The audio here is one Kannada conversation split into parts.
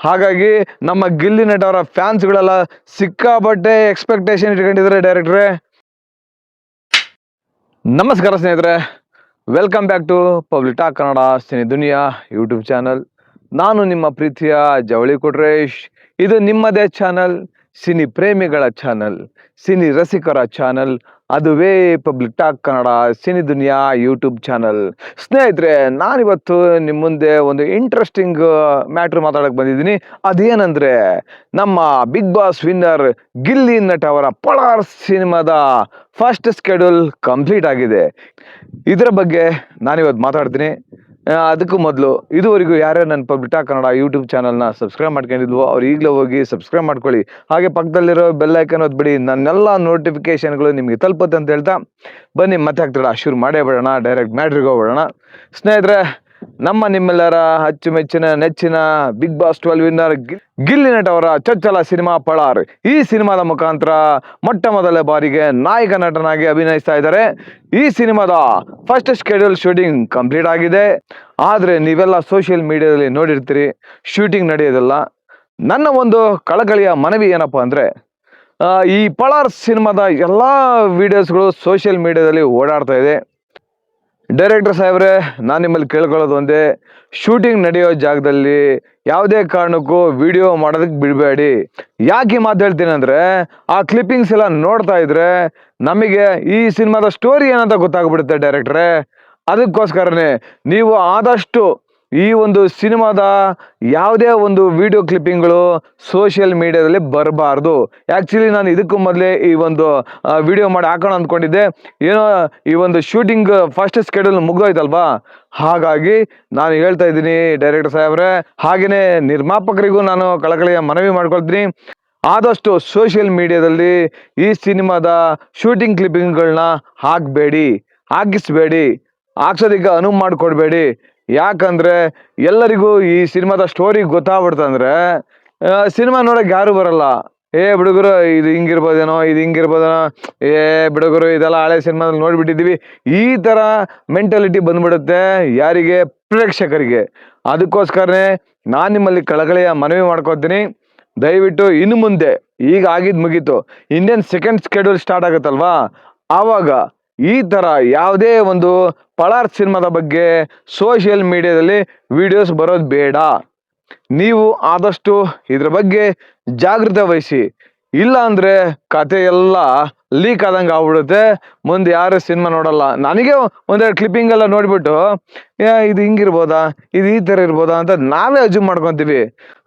ಹಾಗಾಗಿ ನಮ್ಮ ಗಿಲ್ಲಿ ನಟ ಅವರ ಫ್ಯಾನ್ಸ್ಗಳೆಲ್ಲ ಸಿಕ್ಕಾಪಟ್ಟೆ ಎಕ್ಸ್ಪೆಕ್ಟೇಷನ್ ಇಟ್ಕೊಂಡಿದ್ದಾರೆ ಡೈರೆಕ್ಟ್ರೆ. ನಮಸ್ಕಾರ ಸ್ನೇಹಿತರೆ, welcome back to public talk Kannada cine Duniya YouTube channel. ನಾನು ನಿಮ್ಮ ಪ್ರೀತಿಯ ಜವಳಿ ಕೊಟ್ರೇಶ್. ಇದು ನಿಮ್ಮದೇ ಚಾನಲ್, ಸಿನಿ ಪ್ರೇಮಿಗಳ ಚಾನಲ್, ಸಿನಿ ರಸಿಕರ ಚಾನಲ್, ಅದುವೇ public talk Kannada cine Duniya YouTube channel. ಸ್ನೇಹಿತರೆ, ನಾನಿವತ್ತು ನಿಮ್ಮ ಮುಂದೆ ಒಂದು ಇಂಟ್ರೆಸ್ಟಿಂಗ್ ಮ್ಯಾಟ್ರ್ ಮಾತಾಡಕ್ಕೆ ಬಂದಿದ್ದೀನಿ. ಅದೇನಂದ್ರೆ, ನಮ್ಮ ಬಿಗ್ ಬಾಸ್ ವಿನ್ನರ್ ಗಿಲ್ಲಿ ನಟ ಅವರ ಪೊಳಾರ್ ಸಿನಿಮಾದ ಫಸ್ಟ್ ಸ್ಕೆಡ್ಯೂಲ್ ಕಂಪ್ಲೀಟ್ ಆಗಿದೆ. ಇದರ ಬಗ್ಗೆ ನಾನಿವತ್ತು ಮಾತಾಡ್ತೀನಿ. ಅದಕ್ಕೂ ಮೊದಲು ಇದುವರೆಗೂ ಯಾರ್ಯಾರು ನನ್ನ ಪಬ್ಲಿಕ್ ಟಾಕ್ ಕನ್ನಡ ಯೂಟ್ಯೂಬ್ ಚಾನಲ್ನ ಸಬ್ಸ್ಕ್ರೈಬ್ ಮಾಡ್ಕೊಂಡಿದ್ವು ಅವ್ರು ಈಗಲೇ ಹೋಗಿ ಸಬ್ಸ್ಕ್ರೈಬ್ ಮಾಡ್ಕೊಳ್ಳಿ. ಹಾಗೆ ಪಕ್ಕದಲ್ಲಿರೋ ಬೆಲ್ ಐಕನ್ ಒತ್ಬಿಡಿ, ನನ್ನೆಲ್ಲ ನೋಟಿಫಿಕೇಶನ್ಗಳು ನಿಮಗೆ ತಲುಪುತ್ತೆ ಅಂತ ಹೇಳ್ತಾ ಬನ್ನಿ ಮತ್ತೆ ಆಗ್ತಡ ಶುರು ಮಾಡೇ ಬಿಡೋಣ, ಡೈರೆಕ್ಟ್ ಮ್ಯಾಟ್ರಿಗೆ ಹೋಗ್ಬಿಡೋಣ. ಸ್ನೇಹಿತರೆ, ನಿಮ್ಮೆಲ್ಲರ ಅಚ್ಚುಮೆಚ್ಚಿನ ನೆಚ್ಚಿನ ಬಿಗ್ ಬಾಸ್ 12 ವಿನ್ನರ್ ಗಿಲ್ಲಿ ನಟ ಅವರ ಚೊಚ್ಚಲ ಸಿನಿಮಾ ಪಳಾರ್. ಈ ಸಿನಿಮಾದ ಮುಖಾಂತರ ಮೊಟ್ಟ ಮೊದಲ ಬಾರಿಗೆ ನಾಯಕ ನಟನಾಗಿ ಅಭಿನಯಿಸ್ತಾ ಇದ್ದಾರೆ. ಈ ಸಿನಿಮಾದ ಫಸ್ಟ್ ಶೆಡ್ಯೂಲ್ ಶೂಟಿಂಗ್ ಕಂಪ್ಲೀಟ್ ಆಗಿದೆ. ಆದರೆ ನೀವೆಲ್ಲ ಸೋಷಿಯಲ್ ಮೀಡಿಯಾದಲ್ಲಿ ನೋಡಿರ್ತೀರಿ, ಶೂಟಿಂಗ್ ನಡೆಯೋದಿಲ್ಲ. ನನ್ನ ಒಂದು ಕಳಕಳಿಯ ಮನವಿ ಏನಪ್ಪಾ ಅಂದರೆ, ಈ ಪಳಾರ್ ಸಿನಿಮಾದ ಎಲ್ಲ ವಿಡಿಯೋಸ್ಗಳು ಸೋಷಿಯಲ್ ಮೀಡಿಯಾದಲ್ಲಿ ಓಡಾಡ್ತಾ ಇದೆ. ಡೈರೆಕ್ಟರ್ ಸಾಹೇಬ್ರೆ, ನಾನು ನಿಮ್ಮಲ್ಲಿ ಕೇಳ್ಕೊಳ್ಳೋದು ಒಂದೇ, ಶೂಟಿಂಗ್ ನಡೆಯೋ ಜಾಗದಲ್ಲಿ ಯಾವುದೇ ಕಾರಣಕ್ಕೂ ವಿಡಿಯೋ ಮಾಡೋದಕ್ಕೆ ಬಿಡಬೇಡಿ. ಯಾಕೆ ಮಾತು ಹೇಳ್ತೀನಿ ಅಂದರೆ, ಆ ಕ್ಲಿಪ್ಪಿಂಗ್ಸ್ ಎಲ್ಲ ನೋಡ್ತಾ ಇದ್ರೆ ನಮಗೆ ಈ ಸಿನಿಮಾದ ಸ್ಟೋರಿ ಏನಂತ ಗೊತ್ತಾಗ್ಬಿಡುತ್ತೆ ಡೈರೆಕ್ಟ್ರೆ. ಅದಕ್ಕೋಸ್ಕರನೇ ನೀವು ಆದಷ್ಟು ಈ ಒಂದು ಸಿನಿಮಾದ ಯಾವುದೇ ಒಂದು ವಿಡಿಯೋ ಕ್ಲಿಪ್ಪಿಂಗ್ಗಳು ಸೋಷಿಯಲ್ ಮೀಡಿಯಾದಲ್ಲಿ ಬರಬಾರ್ದು. ಆ್ಯಕ್ಚುಲಿ ನಾನು ಇದಕ್ಕೂ ಮೊದಲೇ ಈ ಒಂದು ವಿಡಿಯೋ ಮಾಡಿ ಹಾಕೋಣ ಅಂದ್ಕೊಂಡಿದ್ದೆ. ಏನೋ ಈ ಒಂದು ಶೂಟಿಂಗ್ ಫಸ್ಟ್ ಸ್ಕೆಡ್ಯೂಲ್ ಮುಗ್ದೋಯ್ತಲ್ವಾ, ಹಾಗಾಗಿ ನಾನು ಹೇಳ್ತಾ ಇದ್ದೀನಿ ಡೈರೆಕ್ಟರ್ ಸಾಹೇಬ್ರೆ. ಹಾಗೆಯೇ ನಿರ್ಮಾಪಕರಿಗೂ ನಾನು ಕಳಕಳಿಯ ಮನವಿ ಮಾಡ್ಕೊಳ್ತೀನಿ, ಆದಷ್ಟು ಸೋಷಿಯಲ್ ಮೀಡಿಯಾದಲ್ಲಿ ಈ ಸಿನಿಮಾದ ಶೂಟಿಂಗ್ ಕ್ಲಿಪ್ಪಿಂಗ್ಗಳನ್ನ ಹಾಕಿಸ್ಬೇಡಿ, ಹಾಕ್ಸೋದಕ್ಕೆ ಅನುವು ಮಾಡಿಕೊಡ್ಬೇಡಿ. ಯಾಕಂದರೆ ಎಲ್ಲರಿಗೂ ಈ ಸಿನಿಮಾದ ಸ್ಟೋರಿ ಗೊತ್ತಾಗ್ಬಿಡ್ತಂದ್ರೆ ಸಿನಿಮಾ ನೋಡೋಕೆ ಯಾರು ಬರಲ್ಲ. ಬಿಡುಗರು ಇದು ಹಿಂಗಿರ್ಬೋದೇನೋ, ಬಿಡುಗರು ಇದೆಲ್ಲ ಹಳೆ ಸಿನಿಮಾದಲ್ಲಿ ನೋಡಿಬಿಟ್ಟಿದ್ದೀವಿ, ಈ ಥರ ಮೆಂಟಾಲಿಟಿ ಬಂದ್ಬಿಡುತ್ತೆ ಯಾರಿಗೆ, ಪ್ರೇಕ್ಷಕರಿಗೆ. ಅದಕ್ಕೋಸ್ಕರನೇ ನಾನು ನಿಮ್ಮಲ್ಲಿ ಕಳಕಳಿಯ ಮನವಿ ಮಾಡ್ಕೊತೀನಿ, ದಯವಿಟ್ಟು ಇನ್ನು ಮುಂದೆ, ಈಗ ಆಗಿದ್ದು ಮುಗೀತು, ಇಂಡಿಯನ್ ಸೆಕೆಂಡ್ ಸ್ಕೆಡ್ಯೂಲ್ ಸ್ಟಾರ್ಟ್ ಆಗುತ್ತಲ್ವಾ, ಆವಾಗ ಈ ಥರ ಯಾವುದೇ ಒಂದು ಪಳಾರ್ ಸಿನಿಮಾದ ಬಗ್ಗೆ ಸೋಷಿಯಲ್ ಮೀಡಿಯಾದಲ್ಲಿ ವಿಡಿಯೋಸ್ ಬರೋದು ಬೇಡ. ನೀವು ಆದಷ್ಟು ಇದ್ರ ಬಗ್ಗೆ ಜಾಗೃತೆ ವಹಿಸಿ. ಇಲ್ಲ ಅಂದರೆ ಕತೆ ಎಲ್ಲ ಲೀಕ್ ಆದಂಗೆ ಆಗ್ಬಿಡುತ್ತೆ, ಮುಂದೆ ಯಾರು ಸಿನಿಮಾ ನೋಡಲ್ಲ. ನನಗೆ ಒಂದೆರಡು ಕ್ಲಿಪ್ಪಿಂಗ್ ಎಲ್ಲ ನೋಡಿಬಿಟ್ಟು ಇದು ಹಿಂಗಿರ್ಬೋದಾ, ಇದು ಈ ಥರ ಇರ್ಬೋದಾ ಅಂತ ನಾವೇ ಅಜ್ಯೂಮ್ ಮಾಡ್ಕೊತೀವಿ.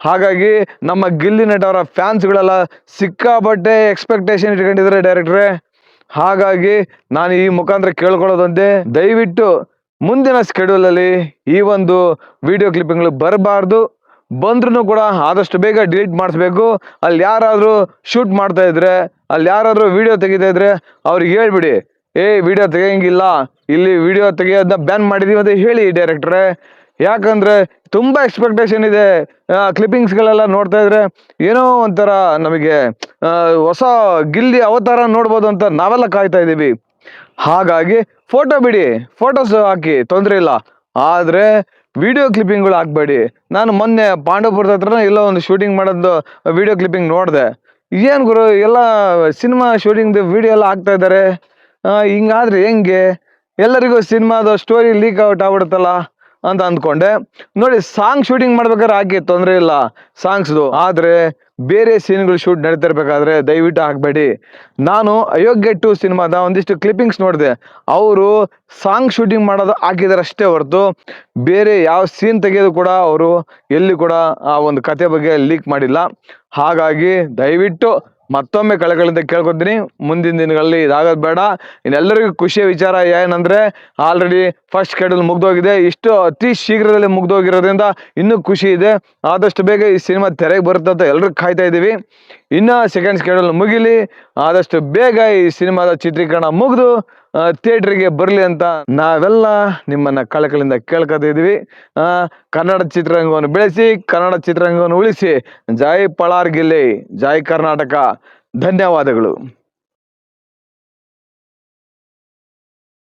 ಹಾಗಾಗಿ ನಮ್ಮ ಗಿಲ್ಲಿ ನಟ ಅವರ ಫ್ಯಾನ್ಸ್ಗಳೆಲ್ಲ ಸಿಕ್ಕಾಪಟ್ಟೆ ಎಕ್ಸ್ಪೆಕ್ಟೇಷನ್ ಇಟ್ಕೊಂಡಿದ್ದಾರೆ ಡೈರೆಕ್ಟ್ರೆ. ಹಾಗಾಗಿ ನಾನು ಈ ಮುಖಾಂತರ ಕೇಳ್ಕೊಳ್ಳೋದೊಂದೇ, ದಯವಿಟ್ಟು ಮುಂದಿನ ಸ್ಕೆಡ್ಯೂಲಲ್ಲಿ ಈ ಒಂದು ವಿಡಿಯೋ ಕ್ಲಿಪ್ಪಿಂಗ್ಗಳು ಬರಬಾರ್ದು. ಬಂದ್ರೂ ಕೂಡ ಆದಷ್ಟು ಬೇಗ ಡಿಲೀಟ್ ಮಾಡಿಸ್ಬೇಕು. ಅಲ್ಲಿ ಯಾರಾದರೂ ಶೂಟ್ ಮಾಡ್ತಾ ಇದ್ರೆ, ಅಲ್ಲಿ ಯಾರಾದರೂ ವಿಡಿಯೋ ತೆಗಿತಾ ಇದ್ರೆ ಅವ್ರಿಗೆ ಹೇಳ್ಬಿಡಿ, ವಿಡಿಯೋ ತೆಗಿಯಂಗಿಲ್ಲ, ಇಲ್ಲಿ ವಿಡಿಯೋ ತೆಗಿಯೋದನ್ನ ಬ್ಯಾನ್ ಮಾಡಿದೀವಿ ಅಂತ ಹೇಳಿ ಡೈರೆಕ್ಟ್ರೆ. ಯಾಕಂದರೆ ತುಂಬ ಎಕ್ಸ್ಪೆಕ್ಟೇಷನ್ ಇದೆ. ಕ್ಲಿಪ್ಪಿಂಗ್ಸ್ಗಳೆಲ್ಲ ನೋಡ್ತಾ ಇದ್ರೆ ಏನೋ ಒಂಥರ ನಮಗೆ ಹೊಸ ಗಿಲ್ಲಿ ಅವತಾರ ನೋಡ್ಬೋದು ಅಂತ ನಾವೆಲ್ಲ ಕಾಯ್ತಾ ಇದ್ದೀವಿ. ಹಾಗಾಗಿ ಫೋಟೋ ಬಿಡಿ, ಫೋಟೋಸ್ ಹಾಕಿ, ತೊಂದರೆ ಇಲ್ಲ, ಆದರೆ ವಿಡಿಯೋ ಕ್ಲಿಪ್ಪಿಂಗ್ಗಳು ಹಾಕಬೇಡಿ. ನಾನು ಮೊನ್ನೆ ಪಾಂಡವಪುರದ ಹತ್ರ ಎಲ್ಲೋ ಒಂದು ಶೂಟಿಂಗ್ ಮಾಡೋದು ವಿಡಿಯೋ ಕ್ಲಿಪ್ಪಿಂಗ್ ನೋಡಿದೆ. ಏನು ಗುರು, ಎಲ್ಲ ಸಿನಿಮಾ ಶೂಟಿಂಗ್ದು ವಿಡಿಯೋ ಎಲ್ಲ ಹಾಕ್ತಾ ಇದ್ದಾರೆ, ಹಿಂಗಾದ್ರೆ ಹೆಂಗೆ, ಎಲ್ಲರಿಗೂ ಸಿನಿಮಾದ ಸ್ಟೋರಿ ಲೀಕ್ ಔಟ್ ಆಗ್ಬಿಡುತ್ತಲ್ಲ ಅಂತ ಅಂದ್ಕೊಂಡೆ. ನೋಡಿ, ಸಾಂಗ್ ಶೂಟಿಂಗ್ ಮಾಡ್ಬೇಕಾದ್ರೆ ಹಾಕಿ, ತೊಂದರೆ ಇಲ್ಲ ಸಾಂಗ್ಸ್ದು, ಆದರೆ ಬೇರೆ ಸೀನ್ಗಳು ಶೂಟ್ ನಡೀತಿರ್ಬೇಕಾದ್ರೆ ದಯವಿಟ್ಟು ಹಾಕಬೇಡಿ. ನಾನು ಅಯೋಗ್ಯ 2 ಸಿನಿಮಾದ ಒಂದಿಷ್ಟು ಕ್ಲಿಪ್ಪಿಂಗ್ಸ್ ನೋಡಿದೆ, ಅವರು ಸಾಂಗ್ ಶೂಟಿಂಗ್ ಮಾಡೋದು ಹಾಕಿದಾರೆ ಅಷ್ಟೇ ಹೊರತು ಬೇರೆ ಯಾವ ಸೀನ್ ತೆಗೆಯೋದು ಕೂಡ ಅವರು ಎಲ್ಲಿ ಕೂಡ ಆ ಒಂದು ಕತೆ ಬಗ್ಗೆ ಲೀಕ್ ಮಾಡಿಲ್ಲ. ಹಾಗಾಗಿ ದಯವಿಟ್ಟು ಮತ್ತೊಮ್ಮೆ ಕಳಕಳಿಂದ ಕೇಳ್ಕೊತೀನಿ, ಮುಂದಿನ ದಿನಗಳಲ್ಲಿ ಇದಾಗೋದು ಬೇಡ. ಇನ್ನೆಲ್ಲರಿಗೂ ಖುಷಿಯ ವಿಚಾರ ಏನಂದರೆ, ಆಲ್ರೆಡಿ ಫಸ್ಟ್ ಶೆಡ್ಯೂಲ್ ಮುಗ್ದೋಗಿದೆ. ಇಷ್ಟು ಅತಿ ಶೀಘ್ರದಲ್ಲಿ ಮುಗ್ದೋಗಿರೋದ್ರಿಂದ ಇನ್ನೂ ಖುಷಿ ಇದೆ. ಆದಷ್ಟು ಬೇಗ ಈ ಸಿನಿಮಾ ತೆರೆಗೆ ಬರುತ್ತೆ ಅಂತ ಎಲ್ಲರೂ ಕಾಯ್ತಾ ಇದ್ದೀವಿ. ಇನ್ನು ಸೆಕೆಂಡ್ ಶೆಡ್ಯೂಲ್ ಮುಗಿಲಿ, ಆದಷ್ಟು ಬೇಗ ಈ ಸಿನಿಮಾದ ಚಿತ್ರೀಕರಣ ಮುಗಿದು ಥಿಯೇಟ್ರಿಗೆ ಬರಲಿ ಅಂತ ನಾವೆಲ್ಲ ನಿಮ್ಮನ್ನು ಕಳಕಳಿಂದ ಕೇಳ್ಕೊತಿದ್ದೀವಿ. ಕನ್ನಡ ಚಿತ್ರರಂಗವನ್ನು ಬೆಳೆಸಿ, ಕನ್ನಡ ಚಿತ್ರರಂಗವನ್ನು ಉಳಿಸಿ. ಜೈ ಪಳಾರ್ ಗಿಲ್ಲಿ, ಜೈ ಕರ್ನಾಟಕ. ಧನ್ಯವಾದಗಳು.